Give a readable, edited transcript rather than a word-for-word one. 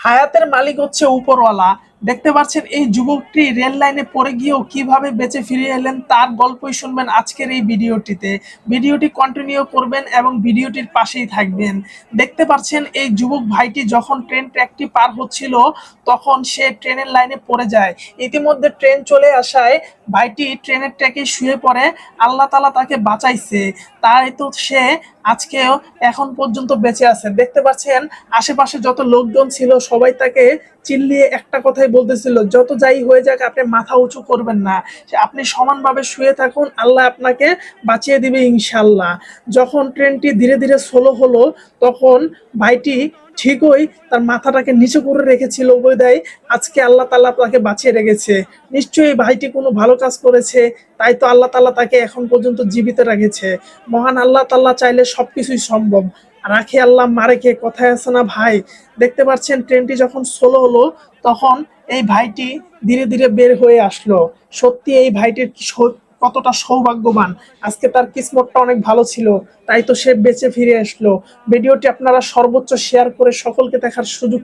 হায়াতের মালিক হচ্ছে উপরওয়ালা। দেখতে পাচ্ছেন এই যুবকটি রেল লাইনে পড়ে গিয়েও কিভাবে বেঁচে ফিরে এলেন তার গল্পই শুনবেন আজকের এই ভিডিওটিতে। ভিডিওটি কন্টিনিউ করবেন এবং ভিডিওটির পাশেই থাকবেন। দেখতে পাচ্ছেন এই যুবক ভাইটি যখন ট্রেন ট্র্যাকটি পার হচ্ছিল তখন সে ট্রেনের লাইনে পড়ে যায়। ইতিমধ্যে ট্রেন চলে আসায় ভাইটি ট্রেনের ট্র্যাকে শুয়ে পড়ে। আল্লাহ তাআলা তাকে বাঁচাইছে, তাই তো সে আজকেও এখন পর্যন্ত বেঁচে আছে। দেখতে পাচ্ছেন আশেপাশে যত লোকজন ছিল সবাই তাকে চিল্লিয়ে একটা কথাই বলতেছিল, যত যাই হয়ে যাক আপনি মাথা উঁচু করবেন না, আপনি সমানভাবে শুয়ে থাকুন, আল্লাহ আপনাকে বাঁচিয়ে দিবে ইনশাল্লাহ। যখন ট্রেনটি ধীরে ধীরে স্লো হলো তখন ভাইটি ঠিকই তার মাথাটাকে নিচু করে রেখেছিল বোধহয় আজকে আল্লাহ তাআলা তাকে বাঁচিয়ে রেখেছে। নিশ্চয়ই ভাইটি কোনো ভালো কাজ করেছে, তাই তো আল্লাহ তাআলা তাকে এখন পর্যন্ত জীবিত রেখেছে। মহান আল্লাহ তাআলা চাইলে সবকিছুই সম্ভব। রাখে আল্লাহ মারে কে, কথায় আছে না ভাই। দেখতে পাচ্ছেন ট্রেনটি যখন স্লো হলো তখন এই ভাইটি ধীরে ধীরে বের হয়ে আসলো। সত্যি এই ভাইটির কতটা সৌভাগ্যবান, আজকে তার কিসমতটা অনেক ভালো ছিল, তাই তো সে বেঁচে ফিরে আসলো। ভিডিওটি আপনারা সর্বোচ্চ শেয়ার করে সকলকে দেখার সুযোগ